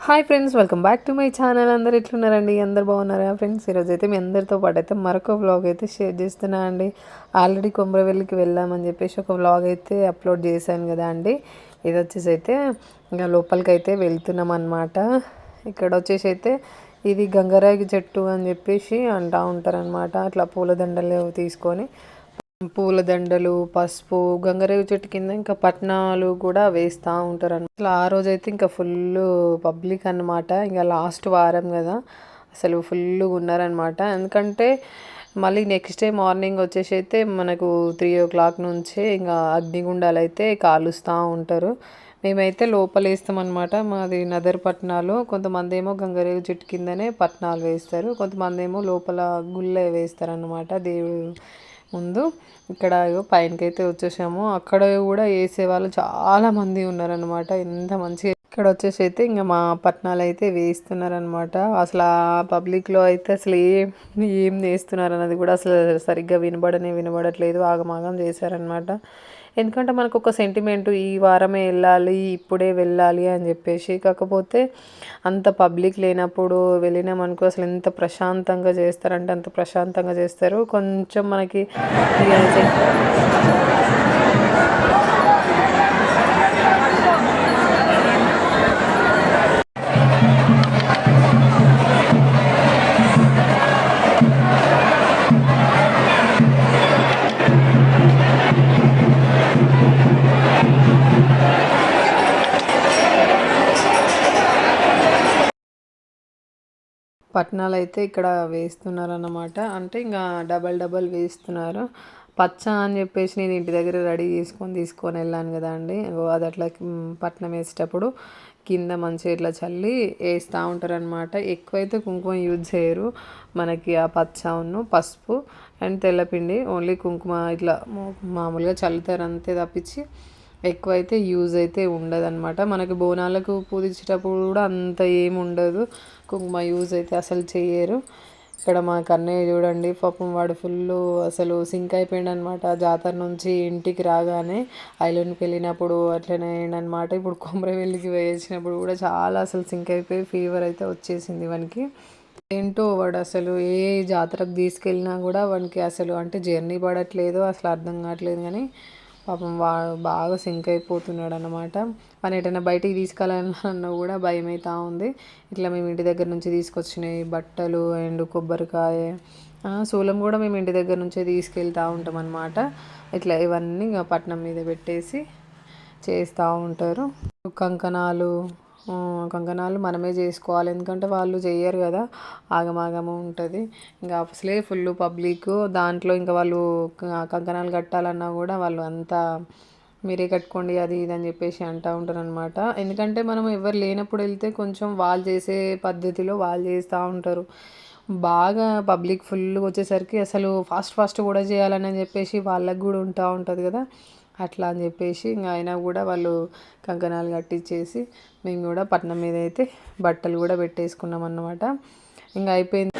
Hi friends, welcome back to my channel. అందరు ఎట్లున్నారండి? అందరు బాగున్నారా ఫ్రెండ్స్? ఈరోజు అయితే మీ అందరితో పాటు అయితే మరొక వ్లాగ్ అయితే షేర్ చేస్తున్నా అండి. ఆల్రెడీ కొమరవెల్లికి వెళ్ళామని చెప్పేసి ఒక వ్లాగ్ అయితే అప్లోడ్ చేశాను కదా అండి. ఇది వచ్చేసి అయితే ఇంకా లోపలికి అయితే వెళ్తున్నాం అనమాట. ఇక్కడ వచ్చేసి అయితే ఇది గంగరాగి చెట్టు అని చెప్పేసి అంటూ ఉంటారనమాట. అట్లా పూలదండలు తీసుకొని పూలదండలు, పసుపు, గంగరేగు చెట్టు కింద ఇంకా పట్నాలు కూడా వేస్తూ ఉంటారు అన్నమాట. అసలు ఆ రోజైతే ఇంకా ఫుల్ పబ్లిక్ అనమాట. ఇంకా లాస్ట్ వారం కదా, అసలు ఫుల్గా ఉన్నారనమాట. ఎందుకంటే మళ్ళీ నెక్స్ట్ డే మార్నింగ్ వచ్చేసి అయితే మనకు 3 o'clock నుంచే ఇంకా అగ్నిగుండాలు అయితే కాలుస్తూ ఉంటారు. మేమైతే లోపల వేస్తామన్నమాట. మాది నదర్ పట్నాలు. కొంతమంది ఏమో గంగరేగు చెట్టు కిందనే పట్నాలు వేస్తారు, కొంతమంది ఏమో లోపల గుళ్ళే వేస్తారనమాట దేవుడు ముందు. ఇక్కడ పైనకైతే వచ్చేసాము. అక్కడ కూడా వేసే వాళ్ళు చాలామంది ఉన్నారనమాట. ఎంత మంచిగా ఇక్కడ వచ్చేసి అయితే ఇంకా మా పట్నాలు అయితే వేస్తున్నారనమాట. అసలు ఆ పబ్లిక్లో అయితే అసలు ఏం వేస్తున్నారు అన్నది కూడా అసలు సరిగ్గా వినబడట్లేదు. ఆగమాగం చేశారనమాట. ఎందుకంటే మనకు ఒక సెంటిమెంటు, ఈ వారమే వెళ్ళాలి, ఇప్పుడే వెళ్ళాలి అని చెప్పేసి. కాకపోతే అంత పబ్లిక్ లేనప్పుడు వెళ్ళినామనుకో అసలు ఎంత ప్రశాంతంగా చేస్తారంటే అంత ప్రశాంతంగా చేస్తారు. కొంచెం మనకి పట్నాలు అయితే ఇక్కడ వేస్తున్నారన్నమాట. అంటే ఇంకా డబల్ వేస్తున్నారు. పచ్చ అని చెప్పేసి నేను ఇంటి దగ్గర రెడీ తీసుకొని వెళ్ళాను కదా అండి. అది అట్లా పట్నం వేసేటప్పుడు కింద మంచిగా ఇట్లా చల్లి వేస్తూ ఉంటారు అనమాట. ఎక్కువైతే కుంకుమ యూజ్ చేయరు. మనకి ఆ పచ్చను, పసుపు అండ్ తెల్లపిండి, ఓన్లీ కుంకుమ ఇట్లా మామూలుగా చల్లుతారు అంతే తప్పించి ఎక్కువైతే యూజ్ అయితే ఉండదన్నమాట. మనకి బోనాలకు పూజించేటప్పుడు కూడా అంత ఏమి ఉండదు. కుంకుమ యూజ్ అయితే అసలు చేయరు. ఇక్కడ మా కన్నయ్య చూడండి, పాపం వాడు ఫుల్ అసలు సింక్ అయిపోయాడు అనమాట. జాతర నుంచి ఇంటికి రాగానే ఐలాండ్కి వెళ్ళినప్పుడు అట్లనే అయ్యిండనమాట. ఇప్పుడు కొమరవెల్లికి వేసినప్పుడు కూడా చాలా అసలు సింక్ అయిపోయి ఫీవర్ అయితే వచ్చేసింది వానికి. ఏంటో వాడు అసలు ఏ జాతరకు తీసుకెళ్ళినా కూడా వానికి అసలు అంటే జర్నీ పడట్లేదు, అసలు అర్థం కావట్లేదు. కానీ పాపం వాడు బాగా సింక్ అయిపోతున్నాడు అనమాట. మన ఎటైనా బయటికి తీసుకెళ్ళాలన్నా కూడా భయం అవుతూ ఉంది. ఇట్లా మేము ఇంటి దగ్గర నుంచి తీసుకొచ్చినాయి బట్టలు అండ్ కొబ్బరికాయ, శూలం కూడా మేము ఇంటి దగ్గర నుంచే తీసుకెళ్తూ ఉంటాం అనమాట. ఇట్లా ఇవన్నీ పట్నం మీద పెట్టేసి చేస్తూ ఉంటారు. కంకణాలు మనమే చేసుకోవాలి, ఎందుకంటే వాళ్ళు చెయ్యరు కదా, ఆగమాగము ఉంటుంది. ఇంకా అసలే ఫుల్ పబ్లిక్ దాంట్లో ఇంకా వాళ్ళు కంకణాలు కట్టాలన్నా కూడా వాళ్ళు అంతా మీరే కట్టుకోండి అది ఇది అని చెప్పేసి అంటూ ఉంటారు అనమాట. ఎందుకంటే మనం ఎవరు లేనప్పుడు వెళ్తే కొంచెం వాళ్ళు చేసే పద్ధతిలో వాళ్ళు చేస్తూ ఉంటారు. బాగా పబ్లిక్ ఫుల్గా వచ్చేసరికి అసలు ఫాస్ట్ కూడా చేయాలని చెప్పేసి వాళ్ళకి కూడా ఉంటుంది కదా, అట్లా అని చెప్పేసి ఇంకా అయినా కూడా వాళ్ళు కంకణాలు కట్టించేసి మేము కూడా పట్నం మీద అయితే బట్టలు కూడా పెట్టేసుకున్నాం అన్నమాట. ఇంకా అయిపోయింది.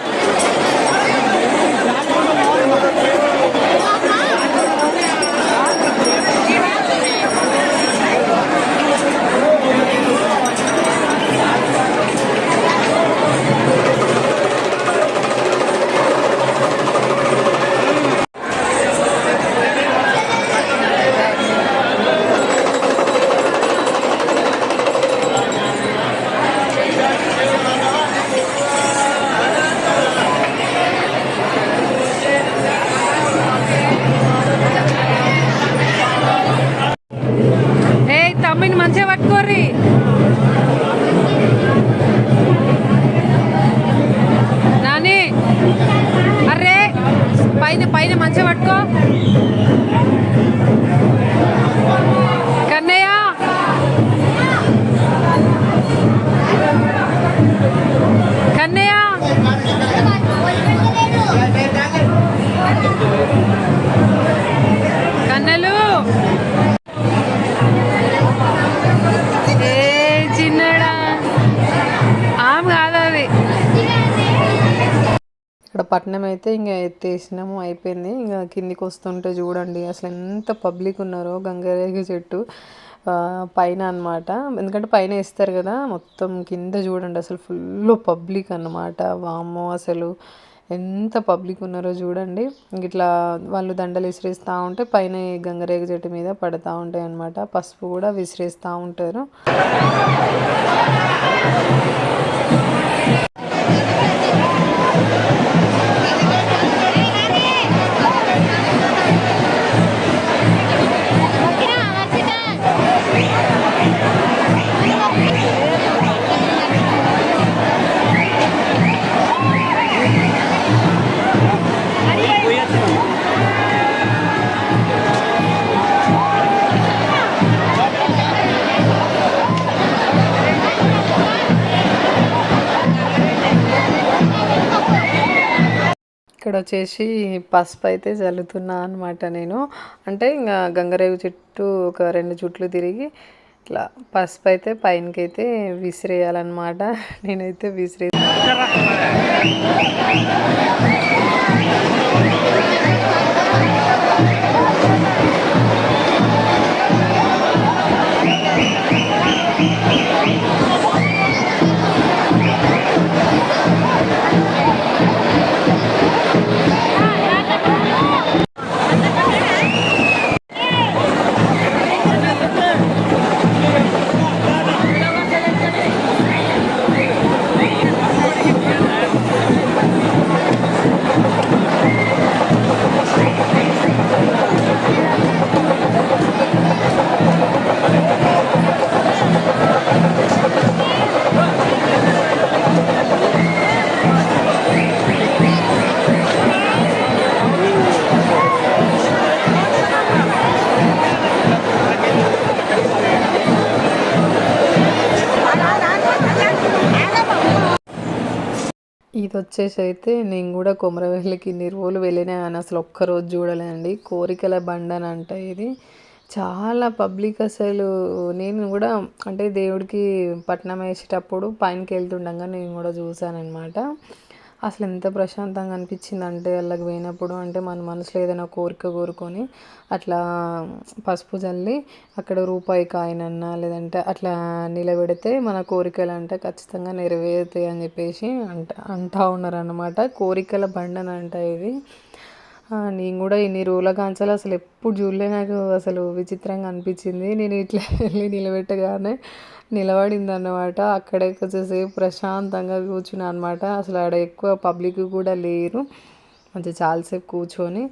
తమ్మిని మంచిగా పట్టుకోర్రి. నాని అర్రే పైన మంచిగా పట్టుకో. కన్నయ్య కన్నయ్య కన్నలు ఇక్కడ పట్నం అయితే ఇంకా ఎత్తేసినాము, అయిపోయింది. ఇంకా కిందికి వస్తుంటే చూడండి అసలు ఎంత పబ్లిక్ ఉన్నారో. గంగరేగి చెట్టు పైన అనమాట. ఎందుకంటే పైన వేస్తారు కదా, మొత్తం కింద చూడండి అసలు ఫుల్ పబ్లిక్ అన్నమాట. వామ్మో అసలు ఎంత పబ్లిక్ ఉన్నారో చూడండి. ఇట్లా వాళ్ళు దండలు విసిరేస్తూ ఉంటే పైన గంగరేగ చెట్టు మీద పడుతూ ఉంటాయి అన్నమాట. పసుపు కూడా విసిరేస్తూ ఉంటారు. ఇక్కడ వచ్చేసి పసుపు అయితే చల్లుతున్నా అనమాట నేను. అంటే ఇంకా గంగరేగు చుట్టూ ఒక 2 చుట్లు తిరిగి ఇట్లా పసుపు అయితే పైనకైతే విసిరేయాలన్నమాట. నేనైతే విసిరే ఇది వచ్చేసి అయితే నేను కూడా కొమరవెల్లికి ఇన్ని రోజులు వెళ్ళినా అని అసలు ఒక్కరోజు చూడలేదండి. కోరికల బండ అని అంట ఇది. చాలా పబ్లిక్ అసలు. నేను కూడా అంటే దేవుడికి పట్నం వేసేటప్పుడు పైనకి వెళ్తుండగా నేను కూడా చూసానమాట. అసలు ఎంత ప్రశాంతంగా అనిపించింది అంటే వాళ్ళకి పోయినప్పుడు. అంటే మన మనసులో ఏదైనా కోరిక కోరుకొని అట్లా పసుపు చల్లి అక్కడ రూపాయి కాయినన్నా లేదంటే అట్లా నిలబెడితే మన కోరికలు అంటే ఖచ్చితంగా నెరవేరుతాయి అని చెప్పేసి అంటా ఉన్నారన్నమాట. కోరికల బండనంట ఇది. నేను కూడా ఇన్ని రోజుల కాంచాలి అసలు ఎప్పుడు చూడలే. నాకు అసలు విచిత్రంగా అనిపించింది. నేను ఇట్లా వెళ్ళి నిలబెట్టగానే నిలబడిందన్నమాట. అక్కడే కొంచెంసేపు ప్రశాంతంగా కూర్చున్నా అనమాట. అసలు ఆడ ఎక్కువ పబ్లిక్ కూడా లేరు. మంచిగా చాలాసేపు కూర్చొని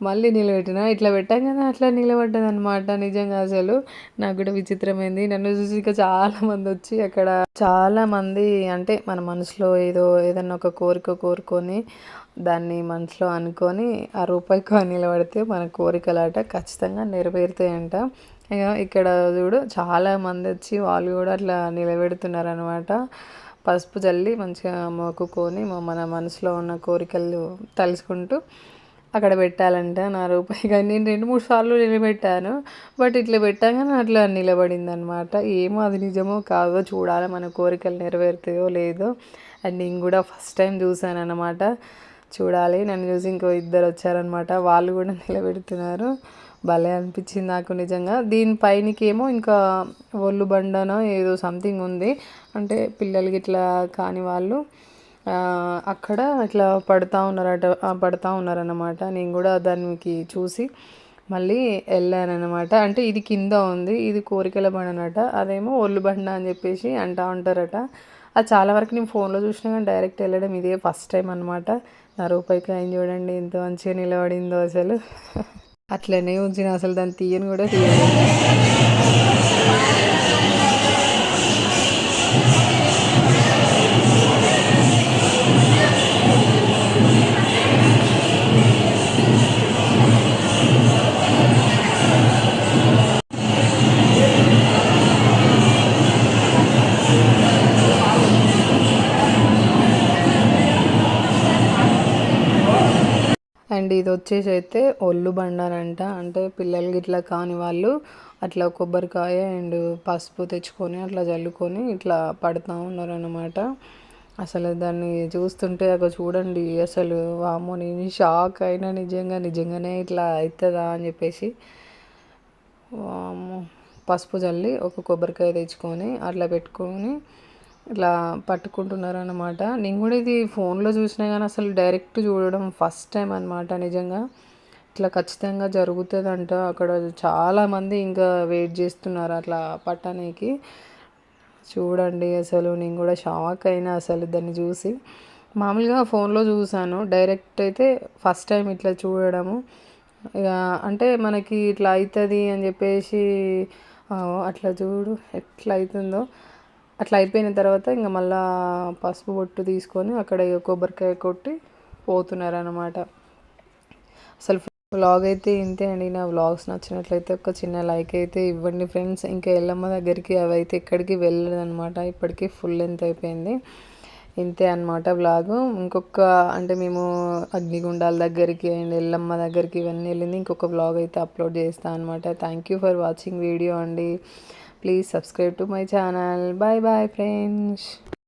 మళ్ళీ నిలబెట్టిన. ఇట్లా పెట్టగానే అట్లా నిలబడ్డదనమాట. నిజంగా అసలు నాకు కూడా విచిత్రమైంది. నన్ను చూసి ఇంకా చాలామంది వచ్చి అక్కడ చాలామంది అంటే మన మనసులో ఏదన్నా ఒక కోరిక కోరుకొని దాన్ని మనసులో అనుకొని ఆ రూపాయి కాయిన్ నిలబడితే మన కోరికలాట ఖచ్చితంగా నెరవేరుతాయంట. ఇక ఇక్కడ చూడు చాలామంది వచ్చి వాళ్ళు కూడా అట్లా నిలబెడుతున్నారనమాట. పసుపు చల్లి మంచిగా మొక్కుకొని మన మనసులో ఉన్న కోరికలు తలుచుకుంటూ అక్కడ పెట్టాలంట నా రూపాయి కాయిన్. నేను 2-3 సార్లు నిలబెట్టాను. బట్ ఇట్లా పెట్టగానే అట్లా నిలబడింది అనమాట. ఏమో అది నిజమో కాదో చూడాలి, మన కోరికలు నెరవేరుతాయో లేదో. అండ్ నేను కూడా ఫస్ట్ టైం చూసాను అనమాట. చూడాలి. నన్ను చూసి ఇంకో ఇద్దరు వచ్చారనమాట. వాళ్ళు కూడా నిలబెడుతున్నారు. భలే అనిపించింది నాకు నిజంగా. దీనిపైనకేమో ఇంకా ఒళ్ళు బండనో ఏదో సంథింగ్ ఉంది. అంటే పిల్లలకి ఇట్లా కాని వాళ్ళు అక్కడ ఇట్లా పడుతూ ఉన్నారన్నమాట. నేను కూడా దానికి చూసి మళ్ళీ వెళ్ళానమాట. అంటే ఇది కింద ఉంది, ఇది కోరికల బండనట, అదేమో ఒళ్ళు బండ అని చెప్పేసి అంటూ ఉంటారట. అది చాలా వరకు నేను ఫోన్లో చూసినా కానీ డైరెక్ట్ వెళ్ళడం ఇదే ఫస్ట్ టైం అనమాట. నా రూపాయి కాయిన్ చూడండి ఎంత మంచిగా నిలబడిందో అసలు. అట్లనే ఉంచిన అసలు దాన్ని తీయను కూడా తీయను. అండ్ ఇది వచ్చేసి అయితే ఒళ్ళు బండారంట. అంటే పిల్లలకి ఇట్లా కాని వాళ్ళు అట్లా కొబ్బరికాయ అండ్ పసుపు తెచ్చుకొని అట్లా చల్లుకొని ఇట్లా పడుతూ ఉన్నారనమాట. అసలు దాన్ని చూస్తుంటే అక్కడ చూడండి అసలు వామ్మో నేను షాక్ అయినా. నిజంగానే ఇట్లా అవుతుందా అని చెప్పేసి. వామ్మో పసుపు జల్లి ఒక కొబ్బరికాయ తెచ్చుకొని అట్లా పెట్టుకొని ఇట్లా పట్టుకుంటున్నారు అన్నమాట. నేను కూడా ఇది ఫోన్లో చూసినా కానీ అసలు డైరెక్ట్ చూడడం ఫస్ట్ టైం అనమాట. నిజంగా ఇట్లా ఖచ్చితంగా జరుగుతుందంట. అక్కడ చాలామంది ఇంకా వెయిట్ చేస్తున్నారు అట్లా పట్టడానికి. చూడండి అసలు నేను కూడా షాక్ అయినా అసలు దాన్ని చూసి. మామూలుగా ఫోన్లో చూసాను, డైరెక్ట్ అయితే ఫస్ట్ టైం ఇట్లా చూడడము. ఇక అంటే మనకి ఇట్లా అవుతుంది అని చెప్పేసి అట్లా చూడు ఎట్లా అవుతుందో. అట్లా అయిపోయిన తర్వాత ఇంకా మళ్ళా పసుపు బొట్టు తీసుకొని అక్కడ ఇక కొబ్బరికాయ కొట్టి పోతున్నారనమాట. అసలు వ్లాగ్ అయితే ఇంతే అండి. నా వ్లాగ్స్ నచ్చినట్లయితే ఒక చిన్న లైక్ అయితే ఇవ్వండి ఫ్రెండ్స్. ఇంకా ఎల్లమ్మ దగ్గరికి అవి అయితే ఎక్కడికి వెళ్ళదనమాట, ఇప్పటికీ ఫుల్ లెంత్ అయిపోయింది. ఇంతే అనమాట వ్లాగు. ఇంకొక అంటే మేము అగ్నిగుండాల దగ్గరికి అండ్ ఎల్లమ్మ దగ్గరికి ఇవన్నీ వెళ్ళింది ఇంకొక వ్లాగ్ అయితే అప్లోడ్ చేస్తాను అనమాట. Thank you for watching video అండి. Please subscribe to my channel. Bye bye friends.